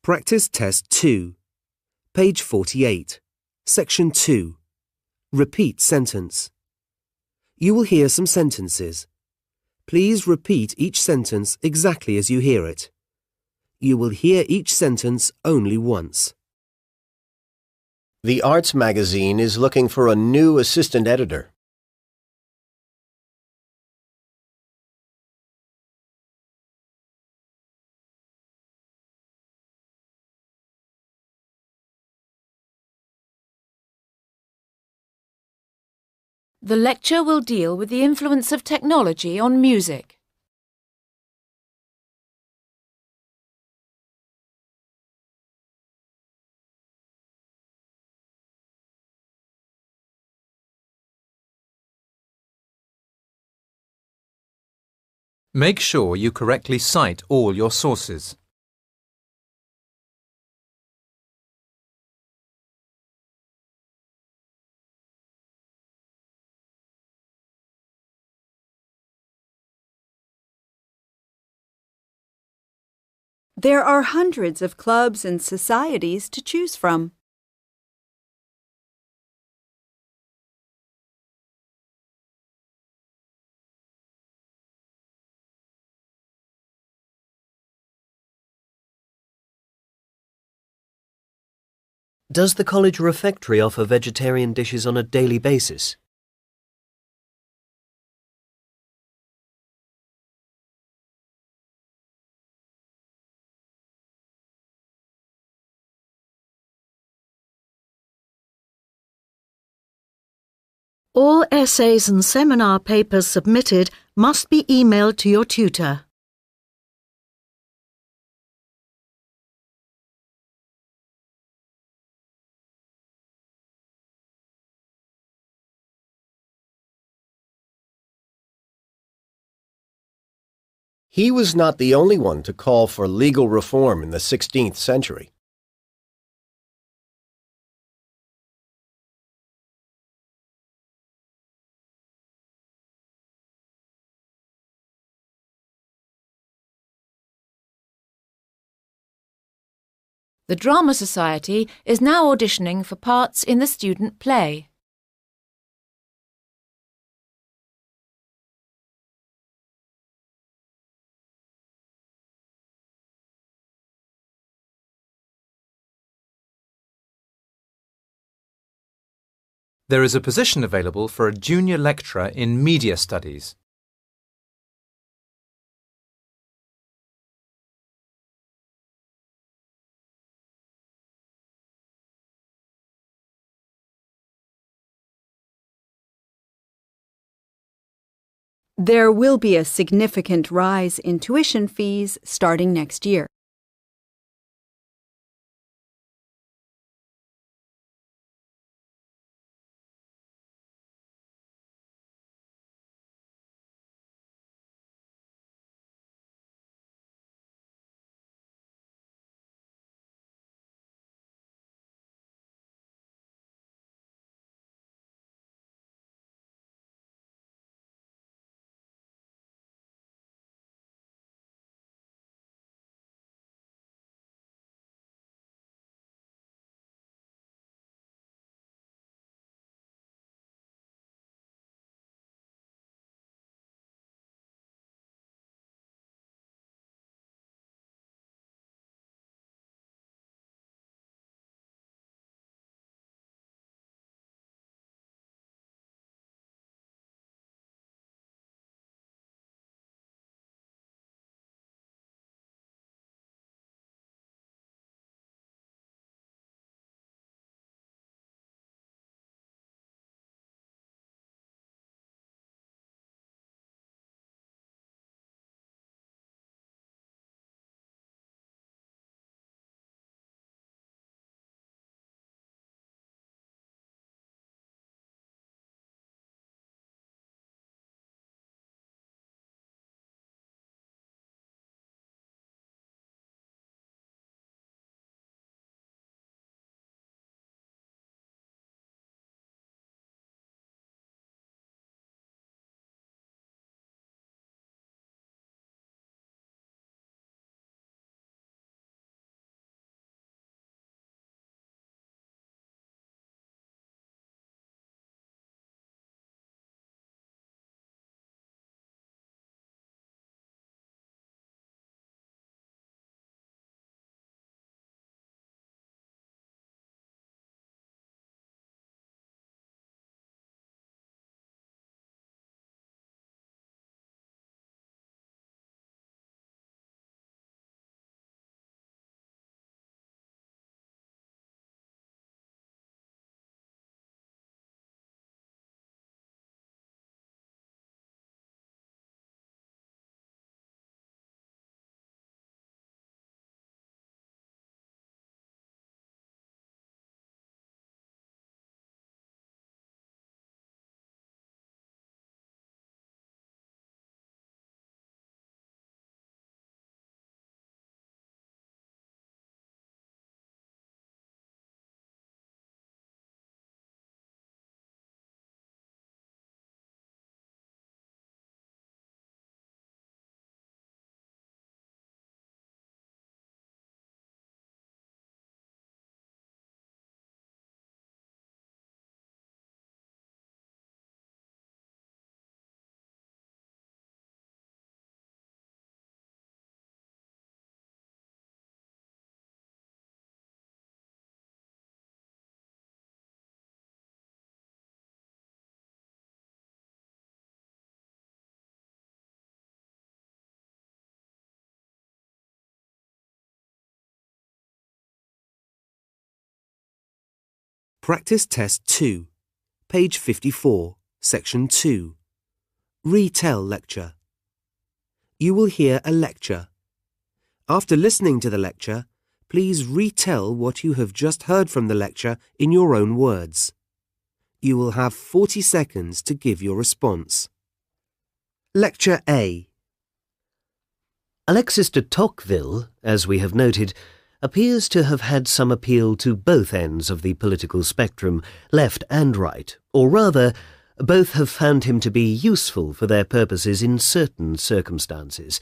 Practice Test 2, page 48, Section 2. Repeat sentence. You will hear some sentences. Please repeat each sentence exactly as you hear it. You will hear each sentence only once. The Arts magazine is looking for a new assistant editor. The lecture will deal with the influence of technology on music. Make sure you correctly cite all your sources. There are hundreds of clubs and societies to choose from. Does the college refectory offer vegetarian dishes on a daily basis? All essays and seminar papers submitted must be emailed to your tutor. He was not the only one to call for legal reform in the 16th century. The Drama Society is now auditioning for parts in the student play. There is a position available for a junior lecturer in media studies. There will be a significant rise in tuition fees starting next year. Practice Test 2, page 54, section 2. Retell lecture. You will hear a lecture. After listening to the lecture, please retell what you have just heard from the lecture in your own words. You will have 40 seconds to give your response. Lecture A. Alexis de Tocqueville, as we have noted, appears to have had some appeal to both ends of the political spectrum, left and right, or rather, both have found him to be useful for their purposes in certain circumstances.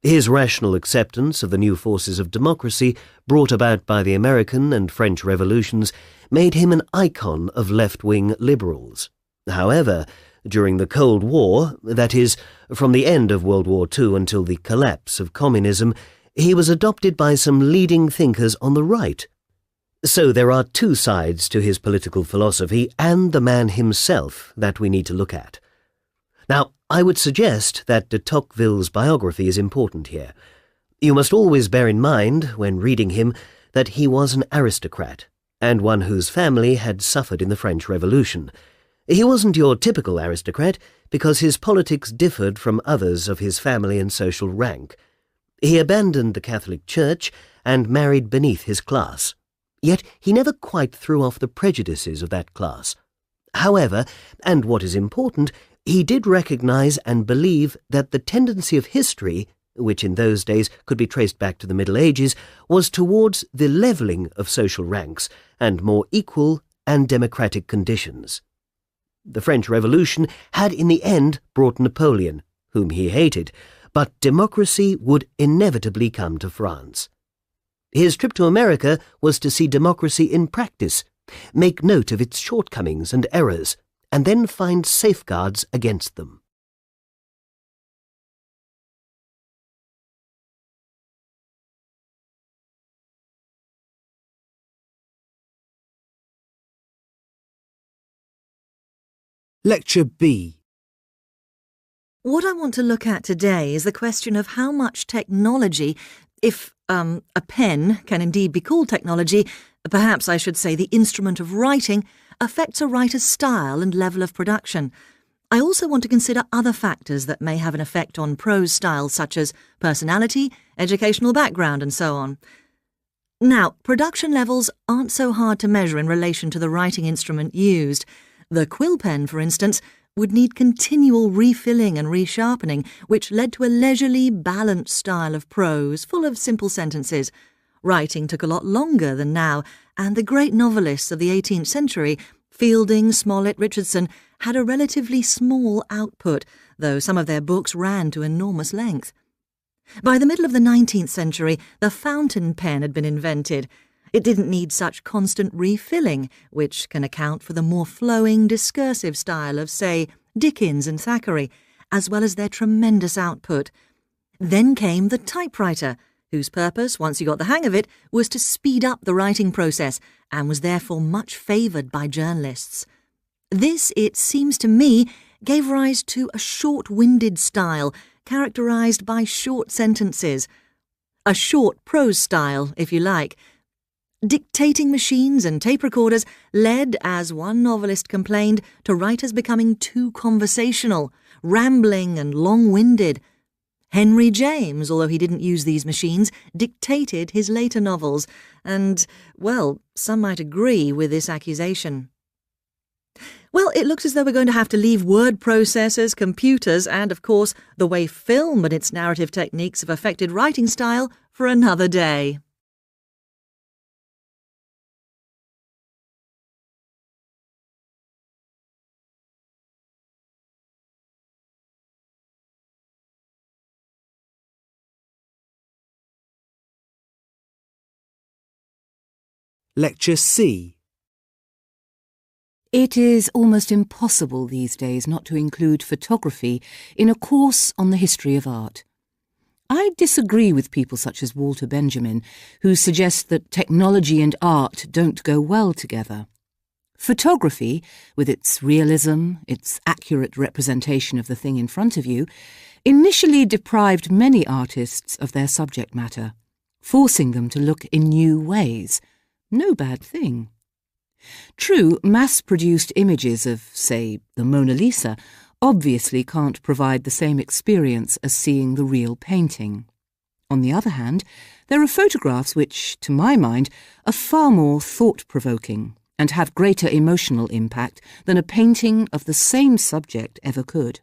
His rational acceptance of the new forces of democracy brought about by the American and French revolutions made him an icon of left-wing liberals. However, during the Cold War, that is, from the end of World War II until the collapse of communism, he was adopted by some leading thinkers on the right. So there are two sides to his political philosophy and the man himself that we need to look at. Now, I would suggest that de Tocqueville's biography is important here. You must always bear in mind, when reading him, that he was an aristocrat, and one whose family had suffered in the French Revolution. He wasn't your typical aristocrat, because his politics differed from others of his family and social rank. He abandoned the Catholic Church and married beneath his class. Yet he never quite threw off the prejudices of that class. However, and what is important, he did recognize and believe that the tendency of history, which in those days could be traced back to the Middle Ages, was towards the levelling of social ranks and more equal and democratic conditions. The French Revolution had in the end brought Napoleon, whom he hated, but democracy would inevitably come to France. His trip to America was to see democracy in practice, make note of its shortcomings and errors, and then find safeguards against them. Lecture B. What I want to look at today is the question of how much technology, if a pen can indeed be called technology, perhaps I should say the instrument of writing, affects a writer's style and level of production. I also want to consider other factors that may have an effect on prose style, such as personality, educational background, and so on. Now, production levels aren't so hard to measure in relation to the writing instrument used. The quill pen, for instance, would need continual refilling and resharpening, which led to a leisurely, balanced style of prose full of simple sentences. Writing took a lot longer than now, and the great novelists of the 18th century, Fielding, Smollett, Richardson, had a relatively small output, though some of their books ran to enormous length. By the middle of the 19th century, the fountain pen had been invented. It didn't need such constant refilling, which can account for the more flowing, discursive style of, say, Dickens and Thackeray, as well as their tremendous output. Then came the typewriter, whose purpose, once you got the hang of it, was to speed up the writing process, and was therefore much favoured by journalists. This, it seems to me, gave rise to a short-winded style, characterised by short sentences. A short prose style, if you like. Dictating machines and tape recorders led, as one novelist complained, to writers becoming too conversational, rambling and long-winded. Henry James, although he didn't use these machines, dictated his later novels, and, well, some might agree with this accusation. Well, it looks as though we're going to have to leave word processors, computers, and, of course, the way film and its narrative techniques have affected writing style for another day. Lecture C. It is almost impossible these days not to include photography in a course on the history of art. I disagree with people such as Walter Benjamin, who suggest that technology and art don't go well together. Photography, with its realism, its accurate representation of the thing in front of you, initially deprived many artists of their subject matter, forcing them to look in new ways. No bad thing. True, mass-produced images of, say, the Mona Lisa obviously can't provide the same experience as seeing the real painting. On the other hand, there are photographs which, to my mind, are far more thought-provoking and have greater emotional impact than a painting of the same subject ever could.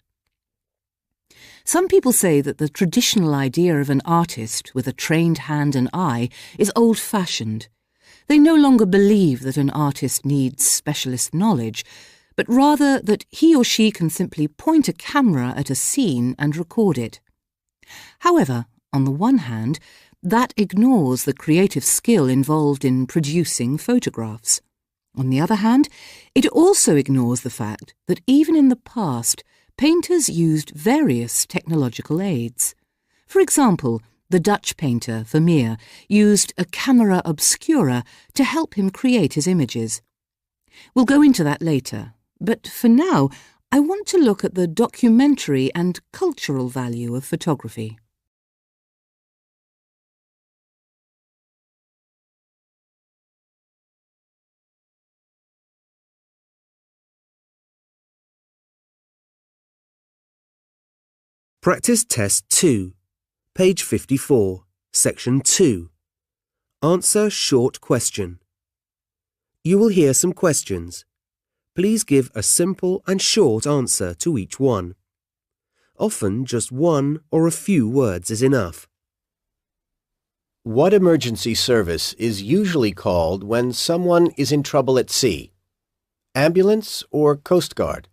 Some people say that the traditional idea of an artist with a trained hand and eye is old-fashioned. They no longer believe that an artist needs specialist knowledge, but rather that he or she can simply point a camera at a scene and record it. However, on the one hand, that ignores the creative skill involved in producing photographs. On the other hand, it also ignores the fact that even in the past, painters used various technological aids. For example, the Dutch painter Vermeer used a camera obscura to help him create his images. We'll go into that later, but for now, I want to look at the documentary and cultural value of photography. Practice Test 2, page 54, section 2. Answer short question. You will hear some questions. Please give a simple and short answer to each one. Often just one or a few words is enough. What emergency service is usually called when someone is in trouble at sea? Ambulance or Coast Guard?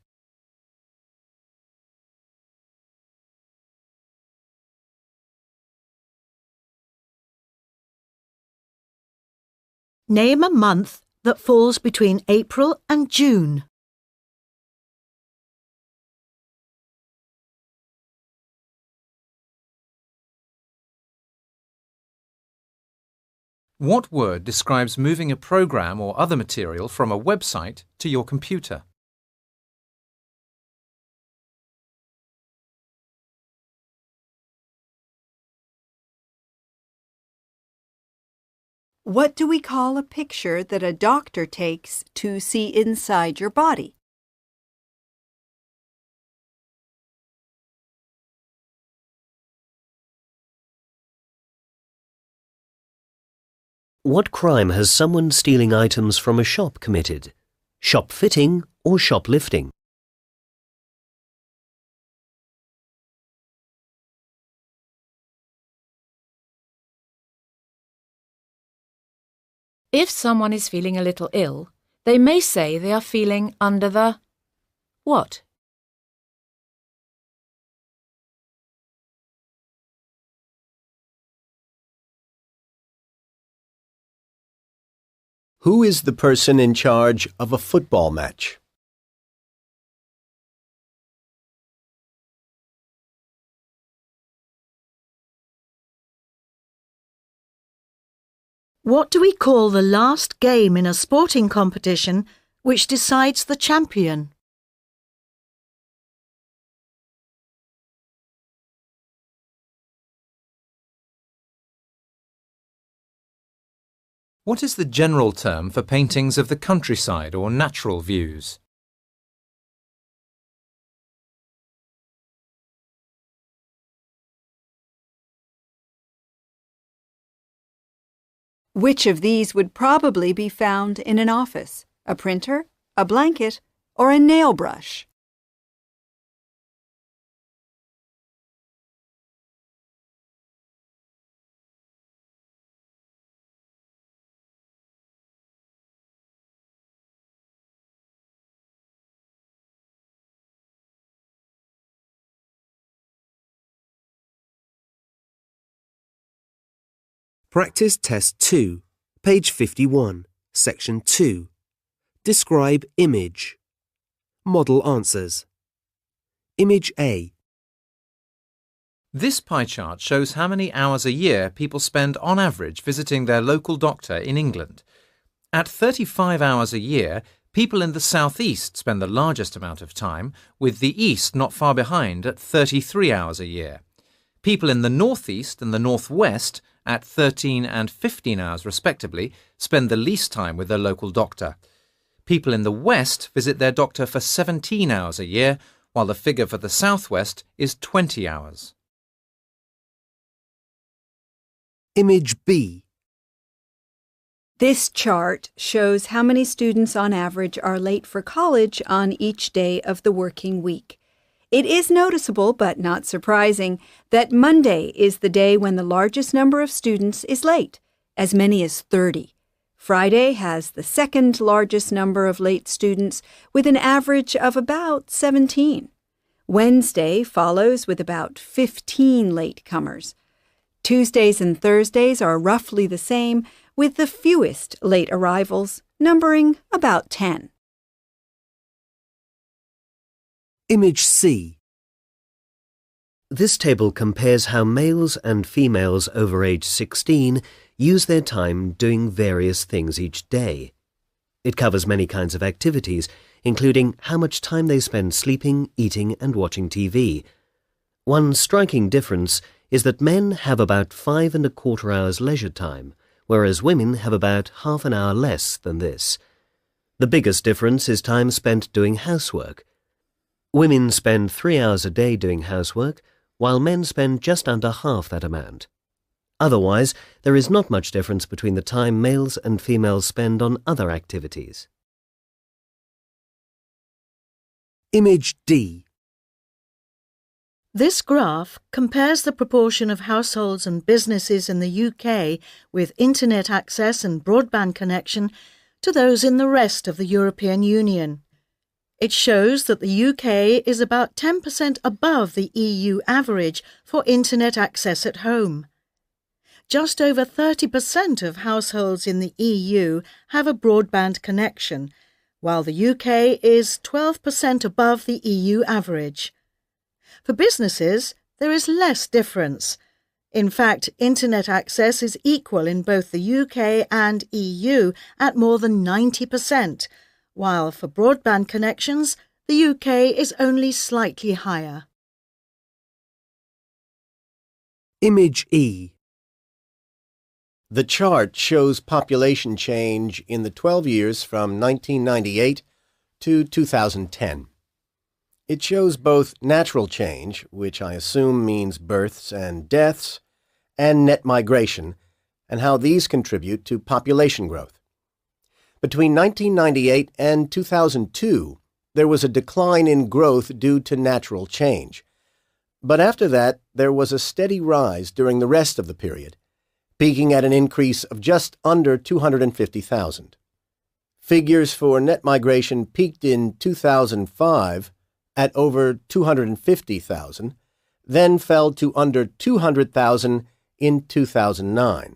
Name a month that falls between April and June. What word describes moving a program or other material from a website to your computer? What do we call a picture that a doctor takes to see inside your body? What crime has someone stealing items from a shop committed? Shop-fitting or shoplifting? If someone is feeling a little ill, they may say they are feeling under the what? Who is the person in charge of a football match? What do we call the last game in a sporting competition which decides the champion? What is the general term for paintings of the countryside or natural views? Which of these would probably be found in an office? A printer, a blanket, or a nail brush? Practice Test 2, page 51, section 2. Describe image. Model answers. Image A. This pie chart shows how many hours a year people spend on average visiting their local doctor in England. At 35 hours a year, people in the southeast spend the largest amount of time, with the east not far behind at 33 hours a year. People in the northeast and the northwest, at 13 and 15 hours respectively, spend the least time with their local doctor. People in the West visit their doctor for 17 hours a year, while the figure for the Southwest is 20 hours. Image B. This chart shows how many students on average are late for college on each day of the working week. It is noticeable, but not surprising, that Monday is the day when the largest number of students is late, as many as 30. Friday has the second largest number of late students, with an average of about 17. Wednesday follows with about 15 latecomers. Tuesdays and Thursdays are roughly the same, with the fewest late arrivals, numbering about 10. Image C. This table compares how males and females over age 16 use their time doing various things each day. It covers many kinds of activities, including how much time they spend sleeping, eating, and watching TV. One striking difference is that men have about 5¼ hours leisure time, whereas women have about half an hour less than this. The biggest difference is time spent doing housework. Women spend 3 hours a day doing housework, while men spend just under half that amount. Otherwise, there is not much difference between the time males and females spend on other activities. Image D. This graph compares the proportion of households and businesses in the UK with internet access and broadband connection to those in the rest of the European Union. It shows that the UK is about 10% above the EU average for internet access at home. Just over 30% of households in the EU have a broadband connection, while the UK is 12% above the EU average. For businesses, there is less difference. In fact, internet access is equal in both the UK and EU at more than 90%, while for broadband connections, the UK is only slightly higher. Image E. The chart shows population change in the 12 years from 1998 to 2010. It shows both natural change, which I assume means births and deaths, and net migration, and how these contribute to population growth. Between 1998 and 2002, there was a decline in growth due to natural change. But after that, there was a steady rise during the rest of the period, peaking at an increase of just under 250,000. Figures for net migration peaked in 2005 at over 250,000, then fell to under 200,000 in 2009,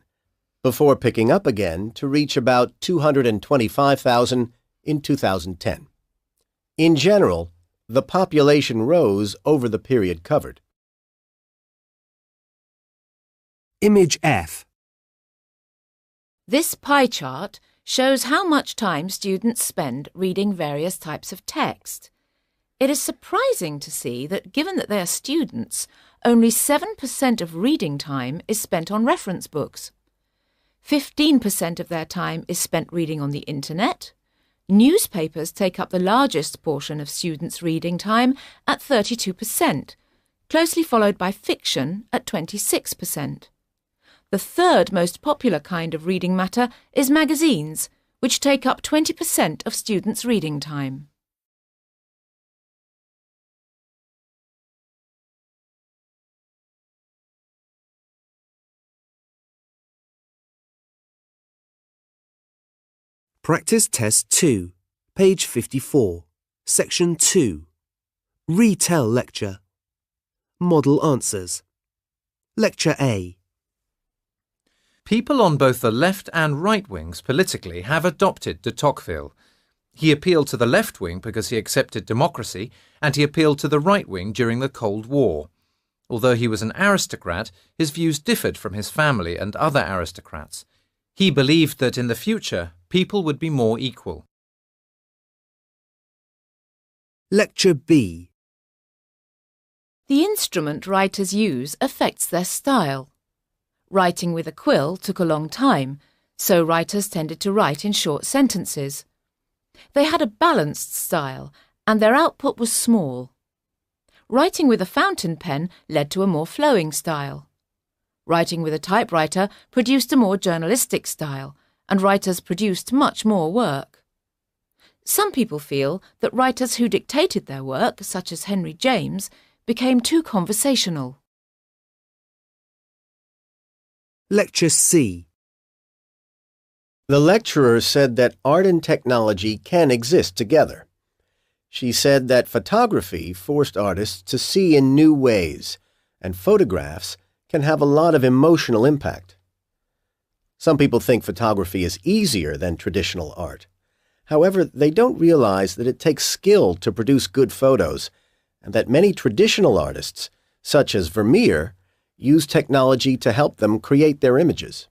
before picking up again to reach about 225,000 in 2010. In general, the population rose over the period covered. Image F. This pie chart shows how much time students spend reading various types of text. It is surprising to see that, given that they are students, only 7% of reading time is spent on reference books. 15% of their time is spent reading on the internet. Newspapers take up the largest portion of students' reading time at 32%, closely followed by fiction at 26%. The third most popular kind of reading matter is magazines, which take up 20% of students' reading time. Practice Test 2, page 54, Section 2. Retell lecture. Model answers. Lecture A. People on both the left and right wings politically have adopted de Tocqueville. He appealed to the left wing because he accepted democracy, and he appealed to the right wing during the Cold War. Although he was an aristocrat, his views differed from his family and other aristocrats. He believed that in the future, people would be more equal. Lecture B. The instrument writers use affects their style. Writing with a quill took a long time, so writers tended to write in short sentences. They had a balanced style, and their output was small. Writing with a fountain pen led to a more flowing style. Writing with a typewriter produced a more journalistic style, and writers produced much more work. Some people feel that writers who dictated their work, such as Henry James, became too conversational. Lecture C. The lecturer said that art and technology can exist together. She said that photography forced artists to see in new ways, and photographs can have a lot of emotional impact. Some people think photography is easier than traditional art. However, they don't realize that it takes skill to produce good photos, and that many traditional artists, such as Vermeer, use technology to help them create their images.